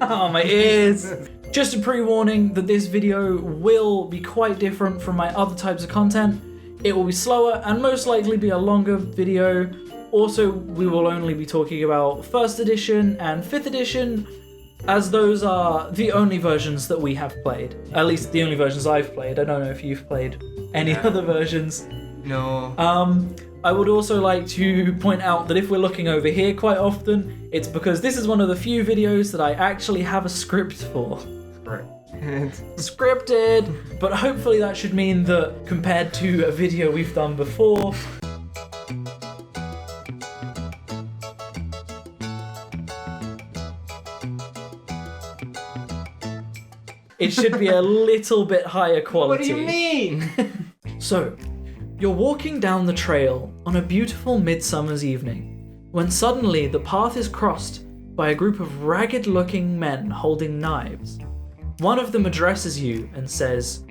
Oh, my ears! Just a pre-warning that this video will be quite different from my other types of content. It will be slower and most likely be a longer video. Also, we will only be talking about 1st edition and 5th edition, as those are the only versions that we have played. At least the only versions I've played. I don't know if you've played any other versions. No. I would also like to point out that if we're looking over here quite often, it's because this is one of the few videos that I actually have a script for. Right. Scripted! But hopefully that should mean that compared to a video we've done before, it should be a little bit higher quality. What do you mean? So, you're walking down the trail on a beautiful midsummer's evening, when suddenly the path is crossed by a group of ragged-looking men holding knives. One of them addresses you and says,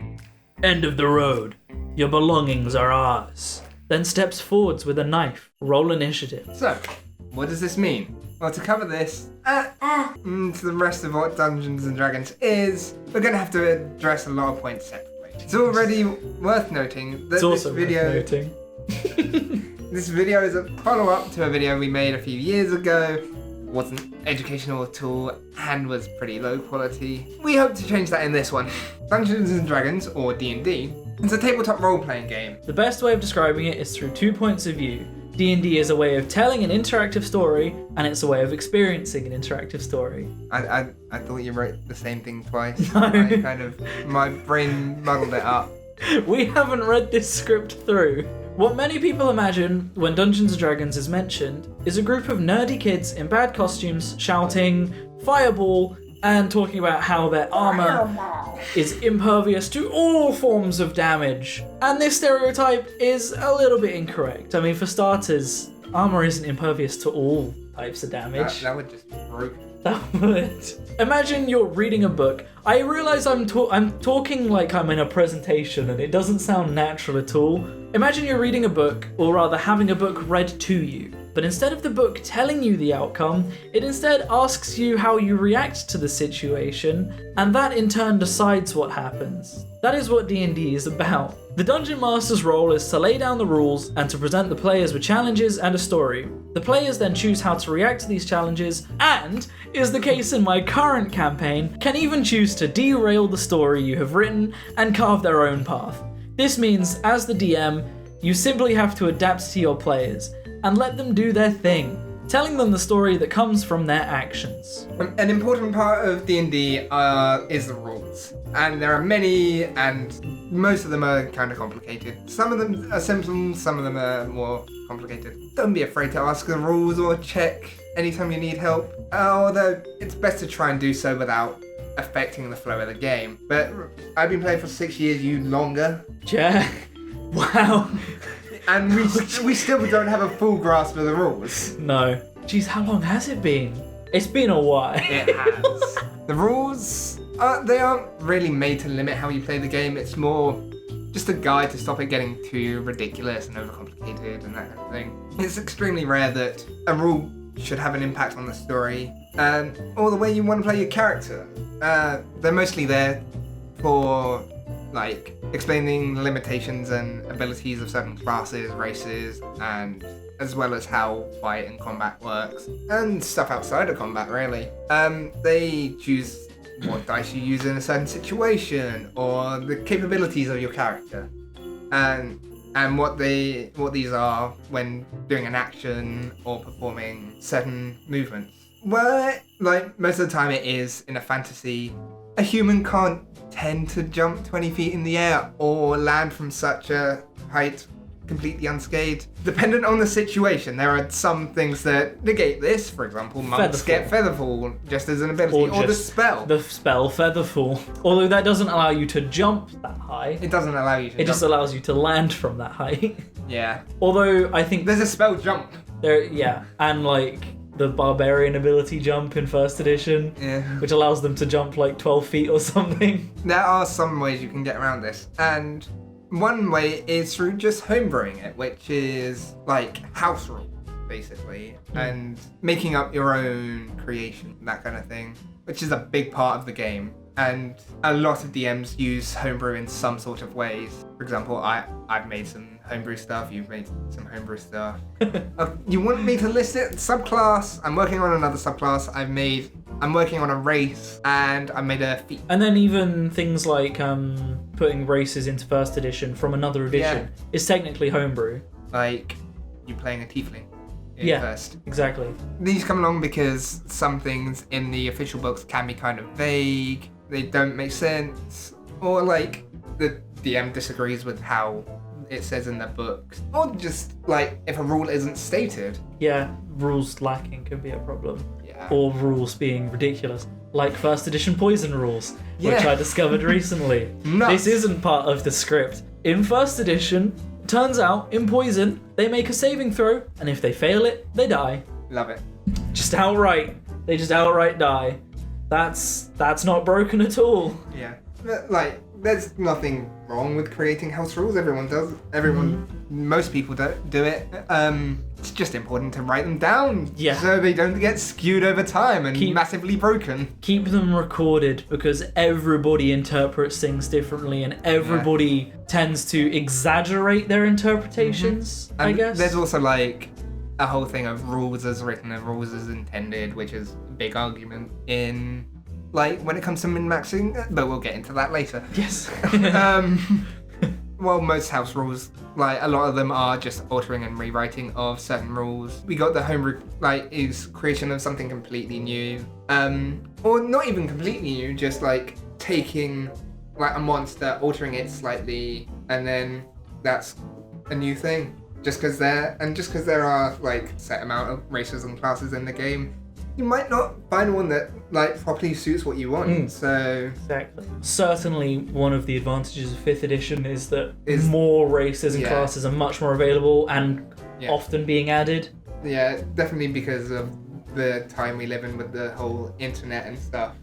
"End of the road. Your belongings are ours." Then steps forwards with a knife. Roll initiative. So, what does this mean? Well, to cover this, to the rest of what Dungeons & Dragons is, we're going to have to address a lot of points separately. It's already worth noting that this video is a follow-up to a video we made a few years ago. Wasn't educational at all and was pretty low quality. We hope to change that in this one. Dungeons & Dragons, or D&D, is a tabletop role-playing game. The best way of describing it is through 2 points of view. D&D is a way of telling an interactive story, and it's a way of experiencing an interactive story. I thought you wrote the same thing twice. No. My brain muddled it up. We haven't read this script through. What many people imagine when Dungeons & Dragons is mentioned is a group of nerdy kids in bad costumes shouting "Fireball" and talking about how their armor is impervious to all forms of damage. And this stereotype is a little bit incorrect. I mean, for starters, armor isn't impervious to all types of damage. That would just be broken. That would. Imagine you're reading a book. I realise I'm talking like I'm in a presentation and it doesn't sound natural at all. Imagine you're reading a book, or rather having a book read to you. But instead of the book telling you the outcome, it instead asks you how you react to the situation, and that in turn decides what happens. That is what D&D is about. The Dungeon Master's role is to lay down the rules and to present the players with challenges and a story. The players then choose how to react to these challenges, and, is the case in my current campaign, can even choose to derail the story you have written and carve their own path. This means, as the DM, you simply have to adapt to your players and let them do their thing, telling them the story that comes from their actions. An important part of D&D is the rules. And there are many, and most of them are kind of complicated. Some of them are simple, some of them are more complicated. Don't be afraid to ask the rules or check anytime you need help. Although, it's best to try and do so without affecting the flow of the game. But I've been playing for 6 years, you longer. Jack, wow. And we still don't have a full grasp of the rules. No. Jeez, how long has it been? It's been a while. It has. The rules, they aren't really made to limit how you play the game. It's more just a guide to stop it getting too ridiculous and overcomplicated and that kind of thing. It's extremely rare that a rule should have an impact on the story or the way you want to play your character. They're mostly there for like explaining limitations and abilities of certain classes, races, and as well as how fight and combat works, and stuff outside of combat really. They choose what dice you use in a certain situation, or the capabilities of your character, and what these are when doing an action or performing certain movements. Well, like most of the time it is in a fantasy, a human can't tend to jump 20 feet in the air or land from such a height completely unscathed. Dependent on the situation, there are some things that negate this. For example, monks get Featherfall just as an ability, or the spell. The spell Featherfall. Although that doesn't allow you to jump that high. It doesn't allow you to jump. It just allows you to land from that height. Yeah. Although I think there's a spell jump. And like the barbarian ability jump in 1st edition, which allows them to jump like 12 feet or something. There are some ways you can get around this, and one way is through just homebrewing it, which is like house rules, basically, and making up your own creation, that kind of thing, which is a big part of the game. And a lot of DMs use homebrew in some sort of ways. For example, I've made some homebrew stuff, you've made some homebrew stuff. You want me to list it? Subclass, I'm working on another subclass, I'm working on a race, and I made a feat. And then even things like putting races into first edition from another edition is technically homebrew. Like you playing a tiefling first. Exactly. These come along because some things in the official books can be kind of vague, they don't make sense, or like the DM disagrees with how it says in the books, or just like if a rule isn't stated. Yeah, rules lacking can be a problem. Yeah. Or rules being ridiculous. Like first edition poison rules, which Yeah. I discovered recently. Nuts. This isn't part of the script. In first edition, turns out in poison, they make a saving throw, and if they fail it, they die. Love it. Just outright. They just outright die. That's not broken at all. Yeah. Like, there's nothing wrong with creating house rules. Everyone does. Most people do it. It's just important to write them down, so they don't get skewed over time and massively broken. Keep them recorded, because everybody interprets things differently, and everybody tends to exaggerate their interpretations, I guess. There's also like a whole thing of rules as written and rules as intended, which is a big argument in like when it comes to min-maxing, but we'll get into that later. Yes. Well, most house rules, like a lot of them are just altering and rewriting of certain rules. We got the homebrew, like, is creation of something completely new, or not even completely new, just like taking like a monster, altering it slightly, and then that's a new thing. Just because there are like set amount of races and classes in the game, you might not find one that like properly suits what you want. So exactly. Certainly, one of the advantages of 5th edition is that more races and classes are much more available and often being added. Yeah, definitely because of the time we live in with the whole internet and stuff.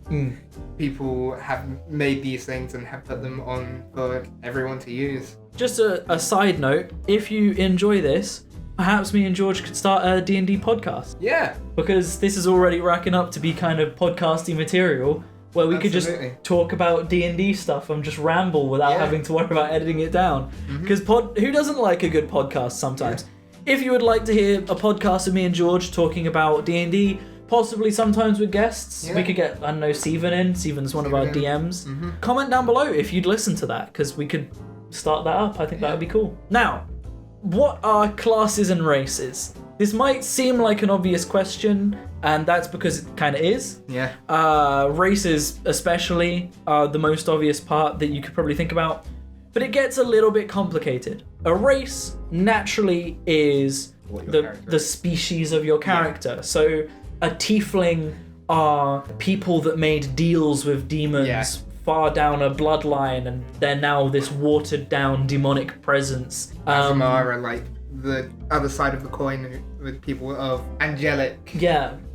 People have made these things and have put them on for everyone to use. Just a side note, if you enjoy this, perhaps me and George could start a D&D podcast. Yeah. Because this is already racking up to be kind of podcasty material where we could just talk about D&D stuff and just ramble without having to worry about editing it down. Because who doesn't like a good podcast sometimes? If you would like to hear a podcast of me and George talking about D&D, possibly sometimes with guests, we could get, I don't know, Steven in. Steven's one of our DMs. Comment down below if you'd listen to that, because we could start that up. I think that would be cool. Now, what are classes and races? This might seem like an obvious question, and that's because it kind of is. Yeah. Races especially are the most obvious part that you could probably think about, but it gets a little bit complicated. A race naturally is the species of your character. So a tiefling are people that made deals with demons far down a bloodline, and they're now this watered down demonic presence. Azamar are like the other side of the coin with people of angelic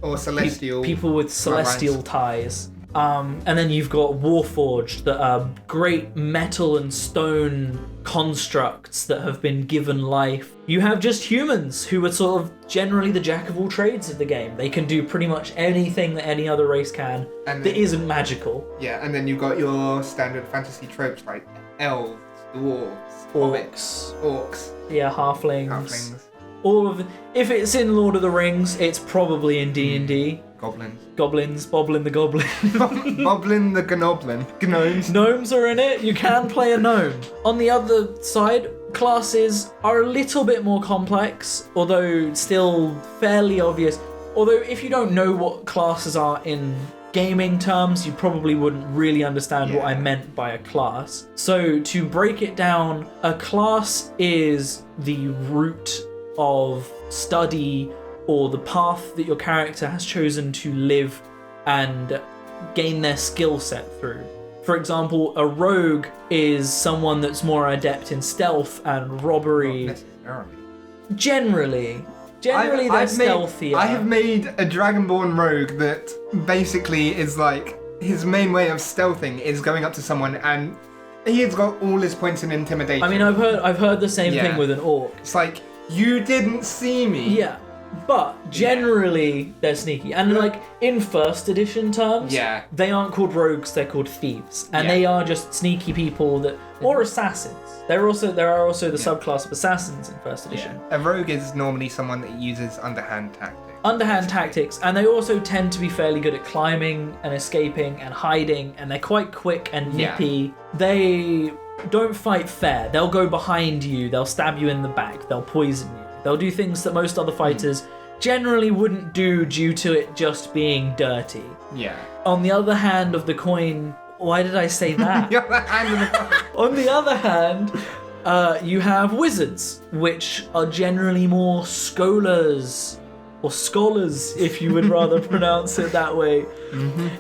or celestial people with celestial ties. And then you've got Warforged, that are great metal and stone constructs that have been given life. You have just humans, who are sort of generally the jack of all trades of the game. They can do pretty much anything that any other race can that isn't magical. Yeah, and then you've got your standard fantasy tropes like elves, dwarves, orcs. Yeah, halflings. All of if it's in Lord of the Rings, it's probably in D&D. Goblins, Boblin the Goblin. Boblin the Gnoblin. Gnomes. Gnomes are in it. You can play a gnome. On the other side, classes are a little bit more complex, although still fairly obvious. Although if you don't know what classes are in gaming terms, you probably wouldn't really understand what I meant by a class. So to break it down, a class is the route of study or the path that your character has chosen to live and gain their skill set through. For example, a rogue is someone that's more adept in stealth and robbery. Not necessarily. Generally they're stealthier. I have made a Dragonborn rogue that basically is like, his main way of stealthing is going up to someone and He's got all his points in intimidation. I mean, I've heard the same Yeah. thing with an orc. It's like, you didn't see me. Yeah, but generally they're sneaky, and like in first edition terms, Yeah. they aren't called rogues; they're called thieves, and Yeah. they are just sneaky people that, or assassins. There are also the subclass of assassins in first edition. A rogue is normally someone that uses underhand tactics. Underhand tactics, and they also tend to be fairly good at climbing and escaping and hiding, and they're quite quick and Yeah. nippy. They don't fight fair. They'll go behind you, they'll stab you in the back, they'll poison you. They'll do things that most other fighters generally wouldn't do due to it just being dirty. Yeah. On the other hand of the coin, why did I say that? You have the hand in the On the other hand, you have wizards, which are generally more scholars, or scholars, if you would rather pronounce it that way.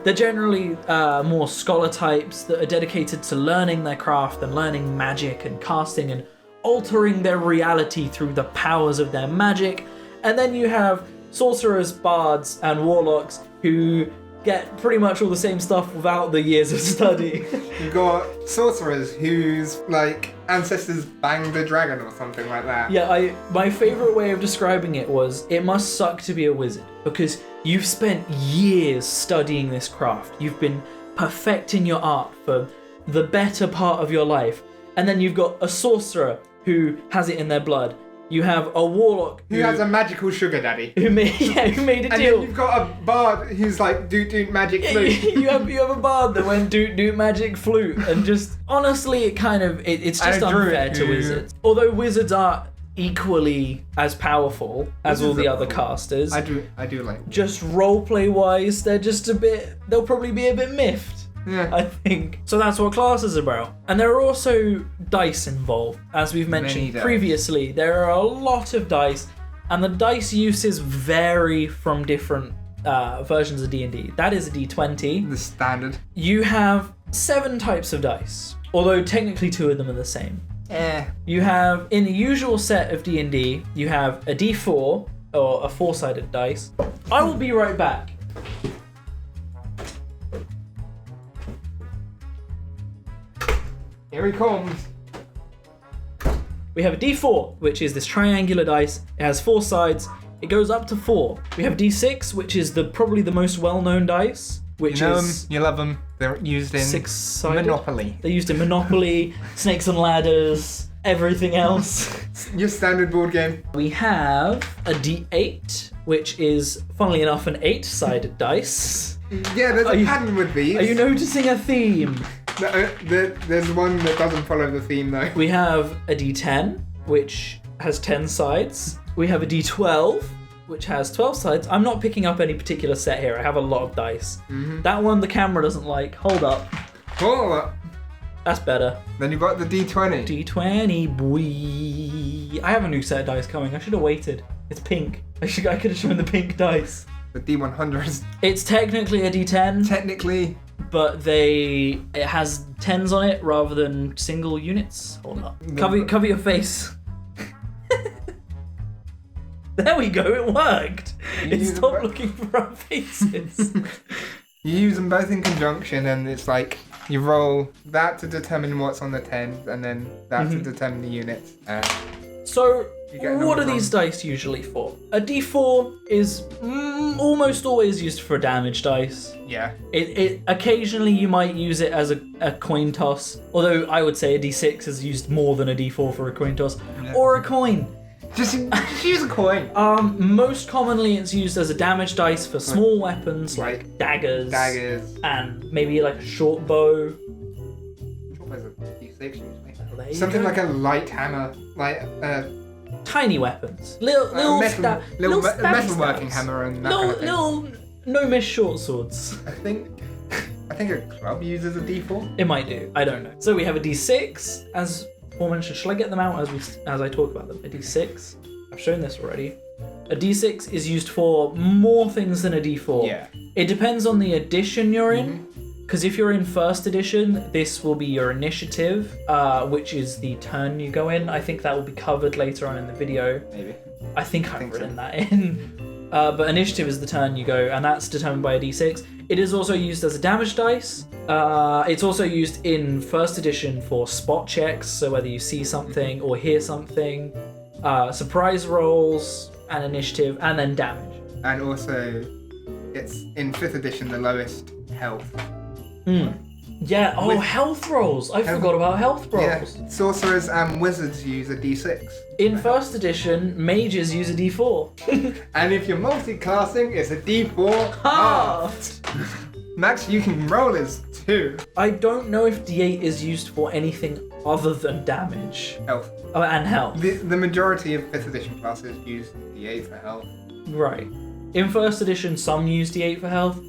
They're generally more scholar types that are dedicated to learning their craft and learning magic and casting and altering their reality through the powers of their magic. And then you have sorcerers, bards, and warlocks who get pretty much all the same stuff without the years of study. You've got sorcerers whose like ancestors banged a dragon or something like that. Yeah, my favorite way of describing it was, it must suck to be a wizard because you've spent years studying this craft. You've been perfecting your art for the better part of your life. And then you've got a sorcerer who has it in their blood. You have a warlock Who has a magical sugar daddy. who made a And then deal. you've got a bard who's like doot magic flute. you have a bard that went do magic flute, and just honestly, it's just And a druid unfair to who- wizards. Although wizards are equally as powerful as all Wizards the are other cool. casters. I do like. Just roleplay wise, they'll probably be a bit miffed. Yeah. I think. So that's what class is about. And there are also dice involved. As we've mentioned Many dice. previously, there are a lot of dice, and the dice uses vary from different versions of D&D. That is a D20. The standard. You have 7 types of dice, although technically 2 of them are the same. You have, in the usual set of D&D, you have a D4, or a 4-sided dice. I will be right back. Here he comes. We have a D4, which is this triangular dice. It has 4 sides. It goes up to 4. We have D6, which is probably the most well-known dice, which You know is them, you love them. They're used in 6-sided. Monopoly. They're used in Monopoly, Snakes and Ladders, everything else. Your standard board game. We have a D8, which is, funnily enough, an 8-sided dice. Yeah, there's Are a you- pattern with these. Are you noticing a theme? There's one that doesn't follow the theme though. We have a D10, which has 10 sides. We have a D12, which has 12 sides. I'm not picking up any particular set here. I have a lot of dice. That one the camera doesn't like. Hold up. Hold up. That's better. Then you've got the D20. D20, boy. I have a new set of dice coming. I should have waited. It's pink. I could have shown the pink dice. The D100 is It's technically a D10, technically. but it has 10s on it rather than single units. Hold up. Cover your face. There we go, it worked. It use stopped them looking for our faces. You use them both in conjunction, and it's like you roll that to determine what's on the 10, and then that to determine the units. So, You get a what are number these dice usually for? A D4 is almost always used for damage dice. Yeah. It occasionally you might use it as a coin toss, although I would say a D6 is used more than a D4 for a coin toss, or a coin. Just use a coin. Most commonly it's used as a damage dice for small weapons like daggers, and maybe like a short bow. Where's a D6 usually? There you Something go. like a light hammer, like Tiny weapons, little metalworking hammer and that kind of thing. little no miss short swords. I think a club uses a D4. It might do. I don't know. So we have a D6 as aforementioned. Shall I get them out as I talk about them? A D6. I've shown this already. A D6 is used for more things than a D4. Yeah. It depends on the edition you're in. Because if you're in first edition, this will be your initiative, which is the turn you go in. I think that will be covered later on in the video. Maybe. I think I've think written so. that in. but initiative is the turn you go, and that's determined by a d6. It is also used as a damage dice. It's also used in first edition for spot checks, so whether you see something or hear something, surprise rolls, and initiative, and then damage. And also, it's in 5th edition the lowest health. Yeah, health rolls. I forgot about health rolls. Yeah, sorcerers and wizards use a d6. In first edition, mages use a d4. And if you're multi-classing, it's a d4 Halved. Max you can roll is 2. I don't know if d8 is used for anything other than damage. Health. Oh, and health. The majority of 5th edition classes use d8 for health. Right. In first edition, some use d8 for health.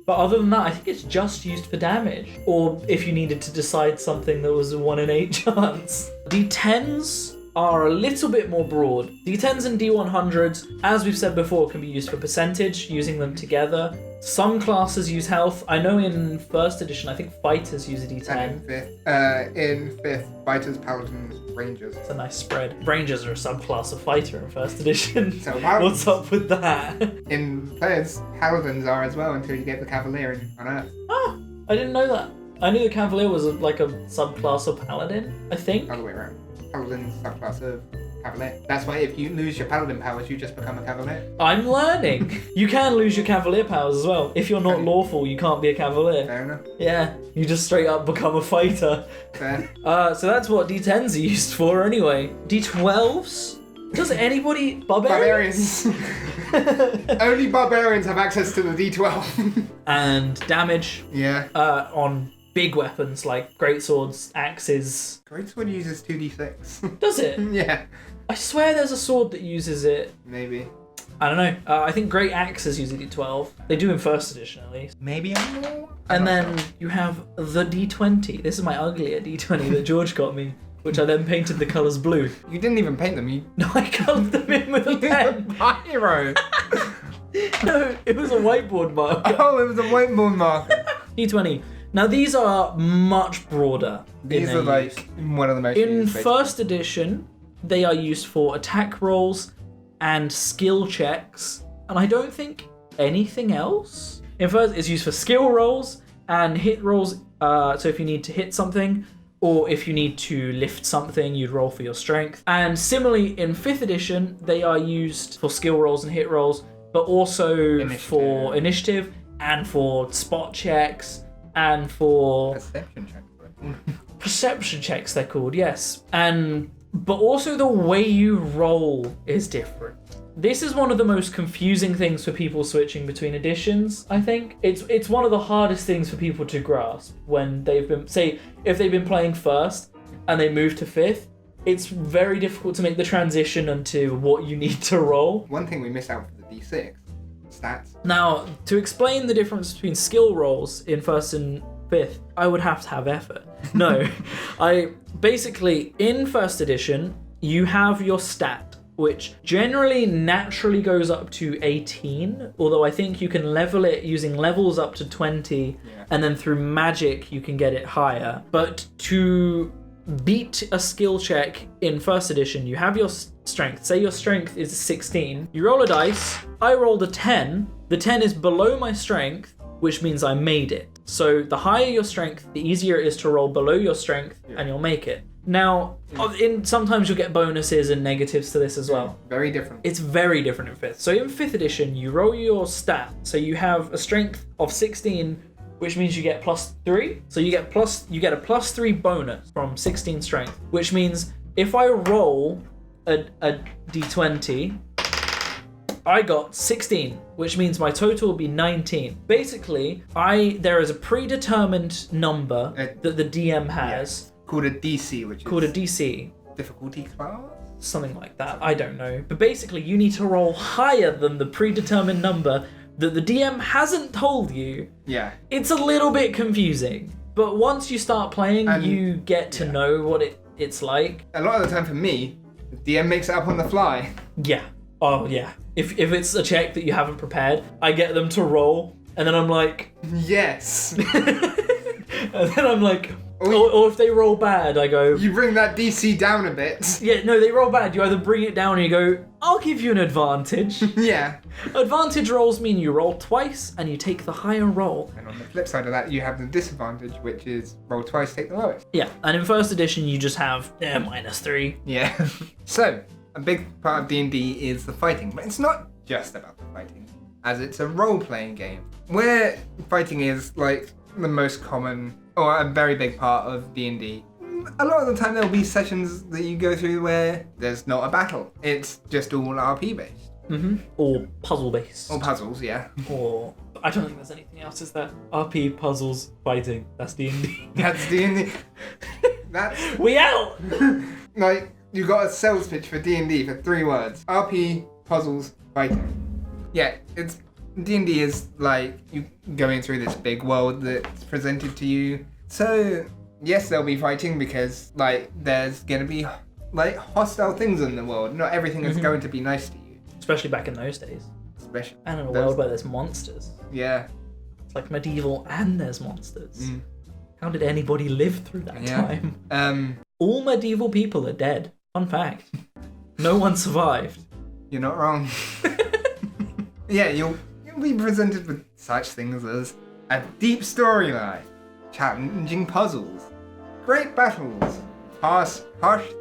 But other than that, I think it's just used for damage. Or if you needed to decide something that was a 1 in 8 chance. D10s are a little bit more broad. D10s and D100s, as we've said before, can be used for percentage, using them together. Some classes use health. I know in first edition, I think fighters use a D10. And in 5th, fighters, paladins, rangers. It's a nice spread. Rangers are a subclass of fighter in first edition. So what's up with that? In players, paladins are as well until you get the cavalier on Earth. Oh, I didn't know that. I knew the cavalier was like a subclass of paladin, I think. Other way around. Paladin subclass of cavalier. That's why if you lose your paladin powers, you just become a cavalier. I'm learning. You can lose your cavalier powers as well. If you're not lawful, you can't be a cavalier. Fair enough. Yeah, you just straight up become a fighter. Fair. So that's what D10s are used for anyway. D12s? Does anybody... Barbarians. Only barbarians have access to the D12. And damage. Yeah. On big weapons like greatswords, axes. Greatsword uses 2d6. Does it? Yeah. I swear there's a sword that uses it. Maybe. I don't know. I think great axes use a D12. They do in first edition at least. Maybe I'm more. And then you have the D20. This is my uglier D20 that George got me, which I then painted the colours blue. You didn't even paint them. No, I coloured them in with a pen. Pyro. No, it was a whiteboard marker. Oh, it was a whiteboard marker. D20. Now these are much broader. These are like one of the most in used, first edition, they are used for attack rolls and skill checks, and I don't think anything else. In first, it's used for skill rolls and hit rolls. So if you need to hit something, or if you need to lift something, you'd roll for your strength. And similarly, in 5th edition, they are used for skill rolls and hit rolls, but also for initiative and for spot checks and for perception checks. They're called, yes. But also the way you roll is different. This is one of the most confusing things for people switching between editions, I think. It's one of the hardest things for people to grasp when they've been, say, if they've been playing first and they move to 5th, it's very difficult to make the transition into what you need to roll. One thing we missed out for the D6, stats. Now, to explain the difference between skill rolls in 1st and 5th, I would have to have effort. No, basically, in 1st edition, you have your stat, which generally naturally goes up to 18, although I think you can level it using levels up to 20, and then through magic you can get it higher. But to beat a skill check in 1st edition, you have your strength. Say your strength is 16. You roll a dice. I rolled a 10. The 10 is below my strength, which means I made it. So the higher your strength, the easier it is to roll below your strength, and you'll make it. Now, sometimes you'll get bonuses and negatives to this as well. Very different. It's very different in 5th. So in 5th edition, you roll your stat. So you have a strength of 16, which means you get +3. So you get a +3 bonus from 16 strength, which means if I roll a d20, I got 16, which means my total will be 19. Basically, there is a predetermined number that the DM has. Called a DC, which is... Called a DC. Difficulty class? Something like that, I don't know. But basically, you need to roll higher than the predetermined number that the DM hasn't told you. Yeah. It's a little bit confusing. But once you start playing, you get to know what it's like. A lot of the time for me, the DM makes it up on the fly. Yeah. Oh, yeah. If it's a check that you haven't prepared, I get them to roll, and then I'm like... Yes! And then I'm like, Or if they roll bad, I go, You bring that DC down a bit. yeah, no, they roll bad. You either bring it down or you go, I'll give you an advantage. Yeah. Advantage rolls mean you roll twice and you take the higher roll. And on the flip side of that, you have the disadvantage, which is roll twice, take the lowest. Yeah, and in first edition you just have -3. Yeah. So, a big part of D&D is the fighting, but it's not just about the fighting, as it's a role-playing game, where fighting is, like, the most common, or a very big part of D&D. A lot of the time there'll be sessions that you go through where there's not a battle. It's just all RP-based. Or puzzle based. Or puzzles, yeah. Or I don't think there's anything else, is there? RP, puzzles, fighting. That's D&D. That's D&D. That's... We out! Like, you got a sales pitch for D&D for 3 words. RP, puzzles, fighting. Yeah, it's... D&D is like you going through this big world that's presented to you. So, yes, there'll be fighting because, like, there's gonna be, like, hostile things in the world. Not everything is going to be nice to you. Especially back in those days. Especially... And in a world where there's monsters. Yeah. It's like medieval and there's monsters. How did anybody live through that time? All medieval people are dead. Fun fact. No one survived. You're not wrong. Yeah, you'll be presented with such things as a deep storyline, challenging puzzles, great battles, harsh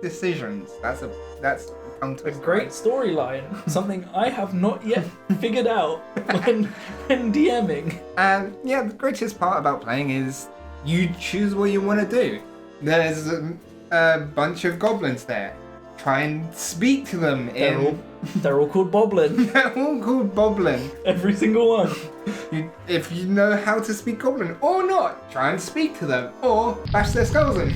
decisions. That's a tongue A twister. great storyline. Something I have not yet figured out when DMing. And yeah, the greatest part about playing is you choose what you want to do. There's a bunch of goblins there. Try and speak to them They're all called Boblin. They're all called Boblin. Every single one. If you know how to speak Goblin or not, try and speak to them or bash their skulls in.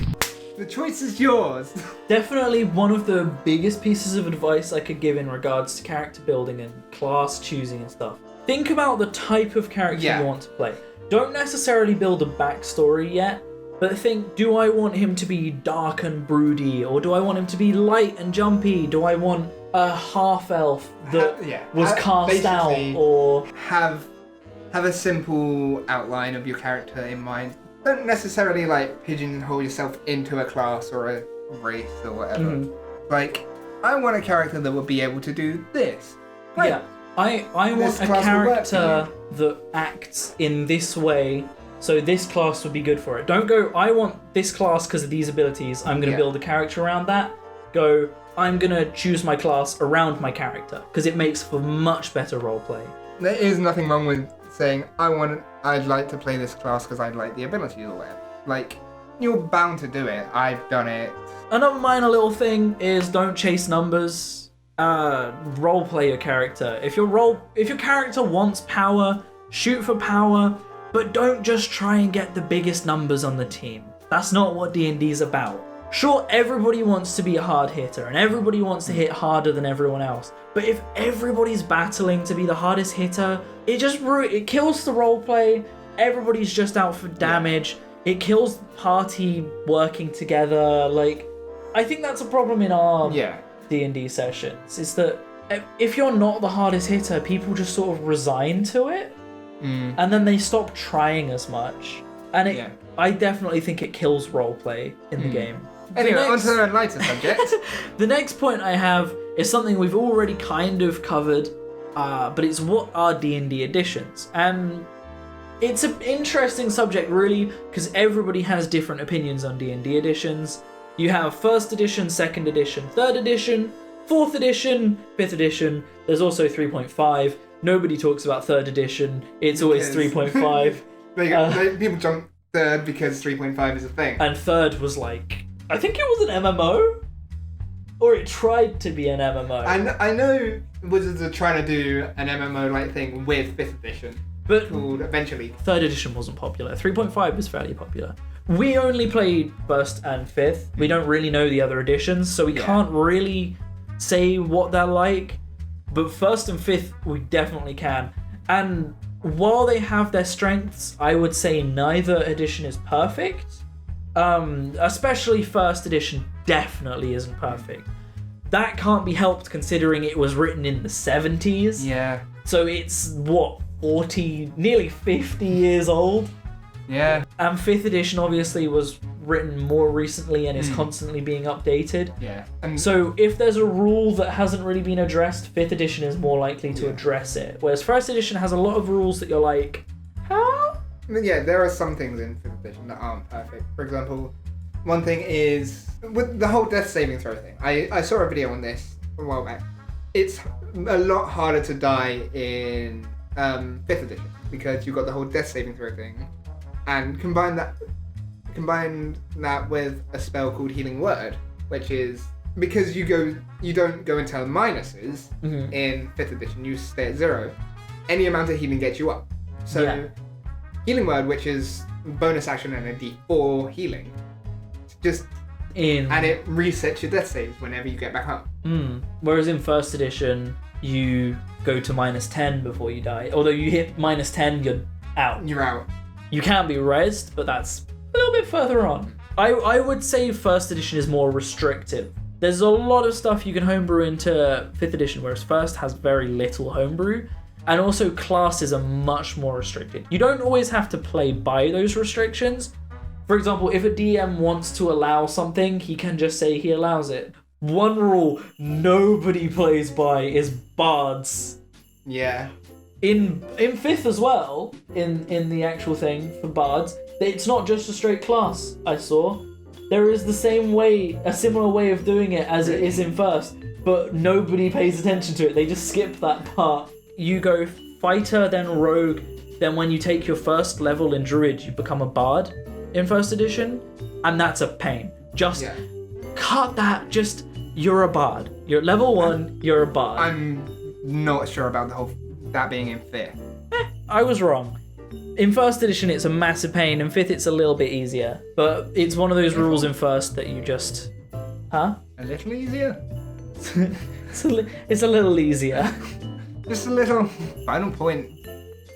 The choice is yours. Definitely one of the biggest pieces of advice I could give in regards to character building and class choosing and stuff. Think about the type of character you want to play. Don't necessarily build a backstory yet, but think, do I want him to be dark and broody, or do I want him to be light and jumpy? Do I want a half-elf that was cast out, or... Have a simple outline of your character in mind. Don't necessarily, like, pigeonhole yourself into a class or a race or whatever. Like, I want a character that will be able to do this. Great. Yeah, I want a character that acts in this way, so this class would be good for it. Don't go, I want this class because of these abilities, I'm going to build a character around that. Go, I'm going to choose my class around my character, because it makes for much better roleplay. There is nothing wrong with saying, I'd like to play this class because I'd like the abilities or whatever. Like, you're bound to do it. I've done it. Another minor little thing is don't chase numbers. Roleplay your character. If your character wants power, shoot for power, but don't just try and get the biggest numbers on the team. That's not what D&D's about. Sure, everybody wants to be a hard hitter, and everybody wants to hit harder than everyone else. But if everybody's battling to be the hardest hitter, it kills the roleplay. Everybody's just out for damage. It kills the party working together. Like, I think that's a problem in our D&D sessions. Is that if you're not the hardest hitter, people just sort of resign to it, and then they stop trying as much. And I definitely think it kills roleplay in the game. Anyway, on to a lighter subject. The next point I have is something we've already kind of covered, but it's what are D&D editions? And it's an interesting subject, really, because everybody has different opinions on D&D editions. You have 1st edition, 2nd edition, 3rd edition, 4th edition, 5th edition. There's also 3.5. Nobody talks about 3rd edition. It's always 3.5. People jump 3rd because 3.5 is a thing. And 3rd was like, I think it was an MMO? Or it tried to be an MMO. And I know Wizards are trying to do an MMO-like thing with 5th edition. But called eventually. 3rd edition wasn't popular. 3.5 was fairly popular. We only played 1st and 5th. We don't really know the other editions, so we can't really say what they're like. But 1st and 5th, we definitely can. And while they have their strengths, I would say neither edition is perfect. Especially 1st edition definitely isn't perfect. That can't be helped considering it was written in the 70s. Yeah. So it's, 40, nearly 50 years old? Yeah. And 5th edition obviously was written more recently and is constantly being updated. Yeah. And So if there's a rule that hasn't really been addressed, 5th edition is more likely to address it. Whereas 1st edition has a lot of rules that you're like, how? yeah, there are some things in 5th edition that aren't perfect. For example, one thing is with the whole death saving throw thing. I saw a video on this a while back. It's a lot harder to die in 5th edition because you've got the whole death saving throw thing, and combine that with a spell called Healing Word, which is because you don't go into minuses in 5th edition. You stay at 0. Any amount of healing gets you up. So Healing Word, which is bonus action and a D4 healing, and it resets your death saves whenever you get back up. Whereas in 1st edition, you go to -10 before you die. Although you hit -10, you're out. You're out. You can be rezzed, but that's a little bit further on. I would say 1st edition is more restrictive. There's a lot of stuff you can homebrew into 5th edition, whereas 1st has very little homebrew. And also classes are much more restricted. You don't always have to play by those restrictions. For example, if a DM wants to allow something, he can just say he allows it. One rule nobody plays by is bards. Yeah. In 5th as well, in the actual thing for bards, it's not just a straight class, I saw. There is a similar way of doing it as it is in 1st, but nobody pays attention to it. They just skip that part. You go fighter, then rogue, then when you take your first level in druid, you become a bard in 1st edition, and that's a pain. Just cut that, you're a bard. You're at level 1, you're a bard. I'm not sure about that being in 5th. I was wrong. In 1st edition, it's a massive pain. In 5th, it's a little bit easier. But it's one of those rules in 1st that you just... Huh? A little easier? It's a little easier. Just a little final point,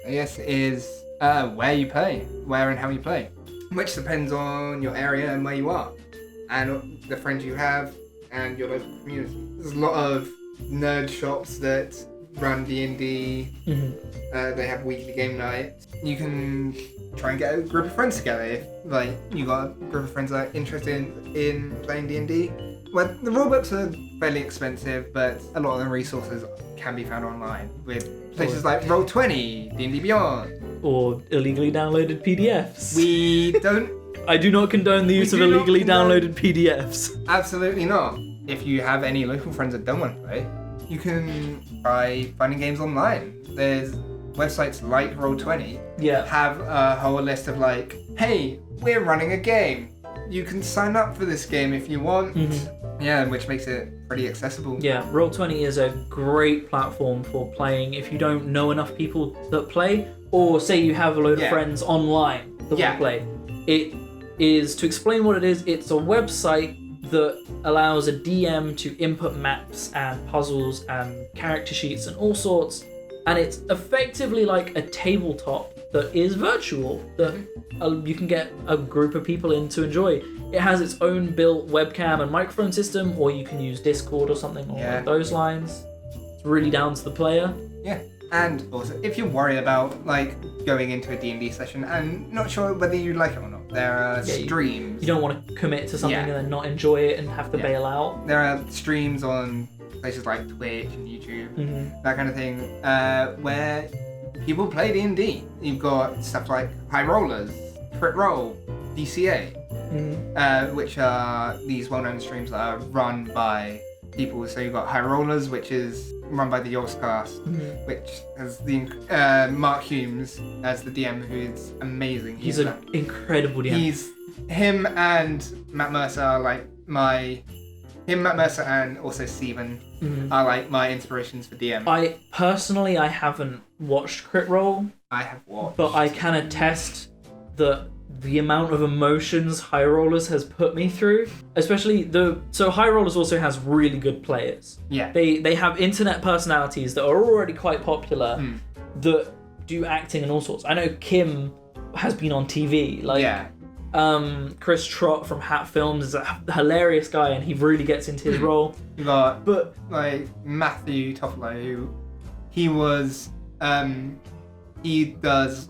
I guess, is where you play. Where and how you play. Which depends on your area and where you are. And the friends you have and your local community. There's a lot of nerd shops that run D&D. They have weekly game nights. You can try and get a group of friends together if you got a group of friends that are interested in playing D&D. Well, the rulebooks are fairly expensive, but a lot of the resources can be found online with places like Roll20, D&D Beyond. Or illegally downloaded PDFs. We don't... I do not condone the use of illegally downloaded PDFs. Absolutely not. If you have any local friends that don't want to play, you can try finding games online. There's websites like Roll20 have a whole list of hey, we're running a game. You can sign up for this game if you want. Yeah, which makes it pretty accessible. Yeah, Roll20 is a great platform for playing if you don't know enough people that play, or say you have a load of friends online that want to play. It is, to explain what it is, it's a website that allows a DM to input maps and puzzles and character sheets and all sorts, and it's effectively like a tabletop that is virtual, that you can get a group of people in to enjoy. It has its own built webcam and microphone system, or you can use Discord or something along those lines. It's really down to the player. Yeah, and also, if you're worried about going into a D&D session and not sure whether you like it or not, there are streams. You don't want to commit to something and then not enjoy it and have to bail out. There are streams on places like Twitch and YouTube, that kind of thing, where people play D&D. You've got stuff like High Rollers, Crit Roll, DCA, which are these well-known streams that are run by people. So you've got High Rollers, which is run by the Yogscast, which has the Mark Humes as the DM, who is amazing. He's an incredible DM. Him and Matt Mercer are Matt Mercer and also Steven are my inspirations for DM. I haven't watched Crit Roll. I have watched. But I can attest that the amount of emotions High Rollers has put me through, especially so High Rollers also has really good players. Yeah. They have internet personalities that are already quite popular that do acting and all sorts. I know Kim has been on TV. Chris Trott from Hat Films is a hilarious guy, and he really gets into his role. You got Matthew Toffolo, who he does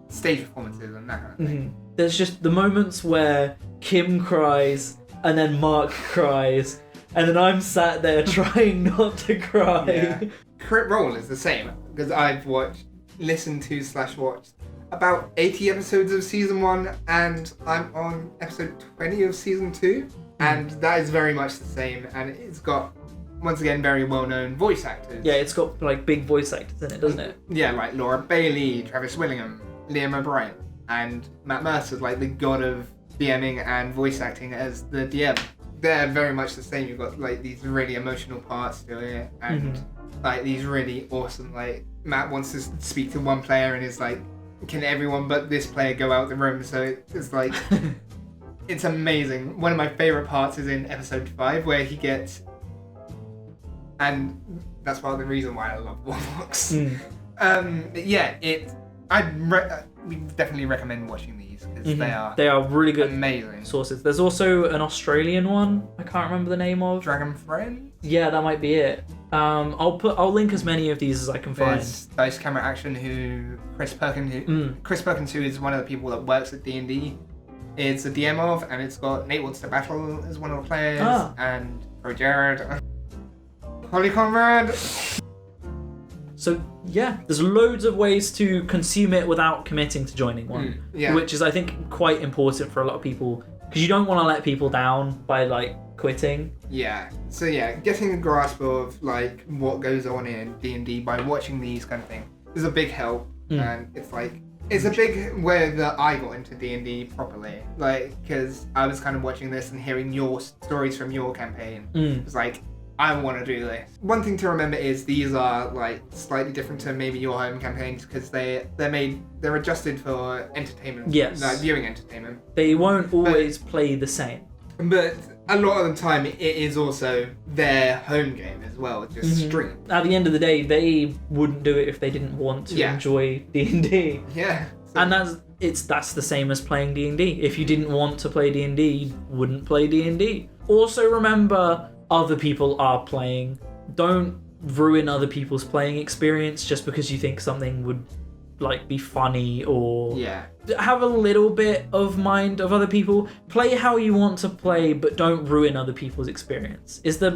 stage performances and that kind of thing. There's just the moments where Kim cries and then Mark cries, and then I'm sat there trying not to cry. Yeah. Crit Role is the same, because I've listened to / watched about 80 episodes of season 1, and I'm on episode 20 of season 2, and that is very much the same, and it's got, once again, very well-known voice actors. Yeah, it's got like big voice actors in it, doesn't it? Yeah, like Laura Bailey, Travis Willingham, Liam O'Brien, and Matt Mercer, like the god of DMing and voice acting as the DM. They're very much the same. You've got like these really emotional parts to it, and like these really awesome, like Matt wants to speak to one player and is like, can everyone but this player go out the room? So it's like, it's amazing. One of my favorite parts is in episode 5 where he gets, and that's part of the reason why I love Warbox. We definitely recommend watching these because they are really good amazing sources. There's also an Australian one I can't remember the name of. Dragon Friend. Yeah, that might be it. I'll link as many of these as I can find. There's Dice Camera Action, who Chris Perkins, who is one of the people that works at D&D, is the DM of, and it's got Nate Wants to Battle as one of the players, and Pro Jared, Holly Conrad. So yeah, there's loads of ways to consume it without committing to joining one, which is I think quite important for a lot of people, because you don't want to let people down by like quitting. Yeah. So yeah, getting a grasp of like what goes on in D&D by watching these kind of things is a big help, and it's a big way that I got into D&D properly, like because I was kind of watching this and hearing your stories from your campaign. It was like, I want to do this. One thing to remember is these are like slightly different to maybe your home campaigns because they're adjusted for entertainment, viewing entertainment. They won't always play the same. But a lot of the time it is also their home game as well, just streamed. At the end of the day, they wouldn't do it if they didn't want to enjoy D&D. Yeah. And that's the same as playing D&D. If you didn't want to play D&D, you wouldn't play D&D. Also remember, other people are playing. Don't ruin other people's playing experience just because you think something would like be funny, or have a little bit of mind of other people. Play how you want to play, but don't ruin other people's experience is the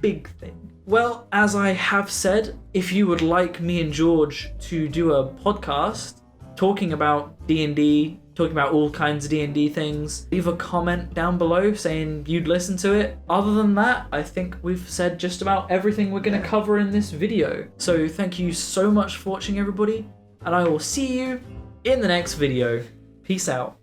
big thing. Well, as I have said, if you would like me and George to do a podcast talking about D&D, talking about all kinds of D&D things, leave a comment down below saying you'd listen to it. Other than that, I think we've said just about everything we're going to cover in this video. So thank you so much for watching, everybody, and I will see you in the next video. Peace out.